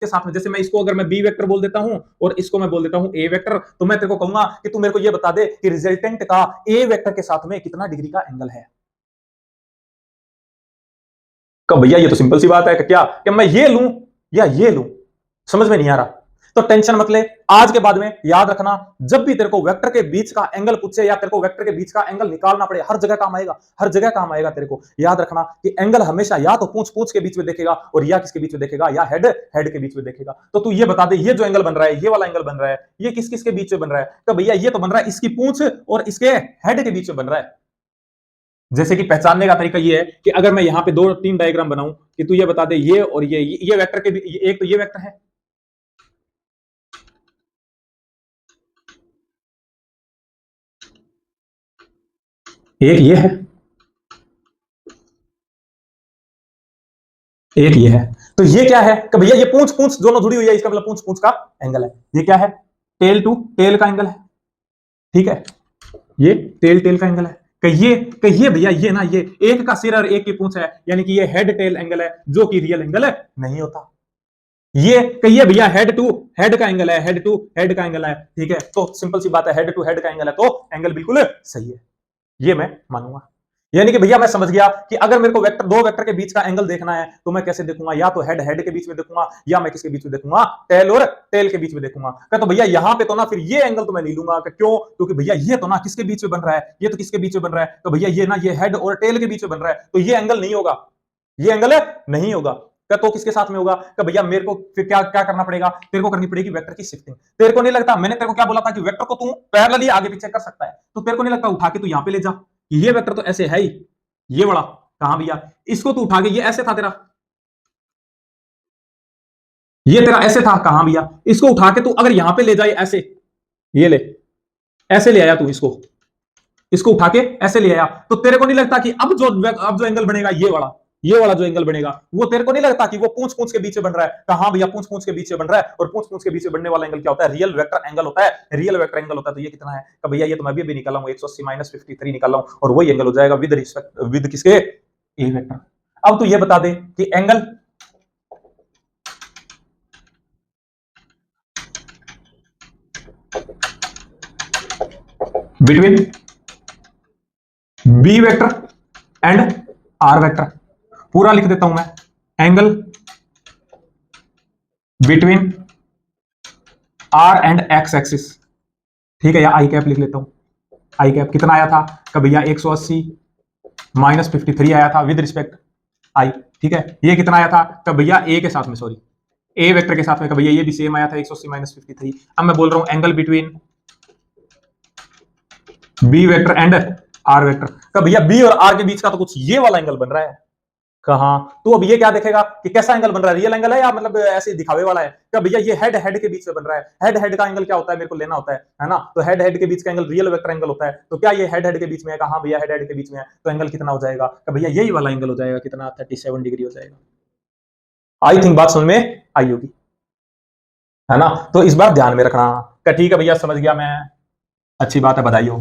के साथ में, जैसे मैं इसको अगर मैं बी वेक्टर बोल देता हूं और इसको मैं बोल देता हूं ए वेक्टर, तो मैं तेरे को कहूंगा कि तू मेरे को ये बता दे कि रिजल्टेंट का ए वेक्टर के साथ में कितना डिग्री का एंगल है। कब भैया ये तो सिंपल सी बात है कि क्या कि मैं ये लूं या ये लूं, समझ में नहीं आ रहा। तो टेंशन मत ले, आज के बाद में याद रखना, जब भी तेरे को वेक्टर के बीच का एंगल पूछे या तेरे को वेक्टर के बीच का एंगल निकालना पड़े, हर जगह काम आएगा, हर जगह काम आएगा। तेरे को याद रखना कि एंगल हमेशा या तो पूंछ पूंछ के बीच में देखेगा और या किसके बीच में देखेगा, या हेड हेड के बीच में देखेगा। तो तू ये बता दे, ये जो एंगल बन रहा है, ये वाला एंगल बन रहा है, ये किस किस के बीच में बन रहा है? तो भैया ये तो बन रहा है इसकी पूंछ और इसके हेड के बीच में बन रहा है। जैसे कि पहचानने का तरीका ये है कि अगर मैं यहां पे दो तीन डायग्राम बनाऊं कि तू ये बता दे ये और ये वेक्टर के एक तो ये वेक्टर है, एक ये है, एक ये है। तो ये क्या है कि भैया ये पूंछ पूंछ दोनों जुड़ी हुई है, इसका मतलब पूंछ पूंछ का एंगल है। ये क्या है? टेल टू टेल का एंगल है, ठीक है। ये टेल टेल का एंगल है। कहिए भैया ये ना, ये एक का सिर और एक की पूंछ है, यानी कि ये हेड टेल एंगल है, जो कि रियल एंगल है नहीं होता। ये कहिए भैया हेड टू हेड का एंगल है, हेड टू हेड का एंगल है, ठीक है। तो सिंपल सी बात है, हेड टू हेड का एंगल है, तो एंगल बिल्कुल सही है, ये मैं मानूंगा। यानी कि भैया मैं समझ गया कि अगर मेरे को वेक्टर दो वेक्टर के बीच का एंगल देखना है तो मैं कैसे देखूंगा, या तो हेड हेड के बीच में देखूंगा, या मैं किसके बीच में देखूंगा, टेल और टेल के बीच में देखूंगा। तो भैया यहां पे तो ना फिर ये एंगल तो मैं नहीं लूंगा, क्यों? क्योंकि भैया ये तो ना किसके बीच में बन रहा है, ये तो किसके बीच में बन रहा है, तो भैया ये ना ये हेड और टेल के बीच में बन रहा है, तो ये एंगल नहीं होगा, ये एंगल नहीं होगा। तो किसके साथ में होगा? कि भैया मेरे को फिर क्या क्या करना पड़ेगा, तेरे को करनी पड़ेगी वेक्टर की शिफ्टिंग। तेरे को नहीं लगता, मैंने तेरे को क्या बोला था कि वेक्टर को तू पैरेलली आगे पीछे कर सकता है, तो तेरे को नहीं लगता उठा के तू यहां पे ले जा, ये वेक्टर तो ऐसे है ही, ये बड़ा कहां भैया, इसको तू उठा के, ये ऐसे था तेरा, ये तेरा ऐसे था कहां भैया, इसको उठा के तू अगर यहां पे ले जाए ऐसे, ये ले, ऐसे ले आया तू, इसको उठा के ऐसे ले आया, तो तेरे को नहीं लगता कि अब जो एंगल बनेगा ये वाला जो एंगल बनेगा, वो तेरे को नहीं लगता कि वो पूंछ पूंछ के बीच में बन रहा है? कहां भैया, पूंछ पूंछ के बीच में बन रहा है, और पूंछ पूंछ के बीच में बनने वाला एंगल क्या होता है? रियल वेक्टर एंगल होता है, रियल वेक्टर एंगल होता है। तो ये कितना है? तो भैया ये तो मैं भी निकाला हूं, 180 माइनस 53 निकाला हूं, और वही एंगल हो जाएगा विद रिस्पेक्ट विद किसके, ए वेक्टर। अब तू ये बता दे कि angle between B vector and R vector, पूरा लिख देता हूं मैं, angle between R and X axis, ठीक है, या आई कैप लिख लेता हूं। आई कैप कितना आया था? का भैया 180 माइनस 53 आया था विद रिस्पेक्ट आई, ठीक है। ये कितना आया था? का भैया ए के साथ में, सॉरी ए वेक्टर के साथ में, का भैया ये भी सेम आया था 180 माइनस 53। अब मैं बोल रहा हूं angle between B vector and R vector, का भैया बी और आर के बीच का तो कुछ ये वाला एंगल बन रहा है। कहां? तो अब ये क्या देखेगा कि कैसा एंगल बन रहा है, रियल एंगल है या मतलब ऐसे दिखावे वाला है? क्या भैया ये हेड हेड के बीच में बन रहा है, हेड हेड का एंगल क्या होता है मेरे को लेना होता है ना, तो हेड हेड के बीच का एंगल रियल वेक्टर एंगल होता है। तो क्या ये हेड हेड के बीच में है? कहां भैया हेड हेड के बीच में है, तो एंगल कितना हो जाएगा? कि भैया यही वाला एंगल हो जाएगा, कितना, 37 डिग्री हो जाएगा। आई थिंक बात समझ में आई होगी, है ना। तो इस बार ध्यान में रखना। ठीक है भैया, समझ गया मैं, अच्छी बात है, बधाई हो।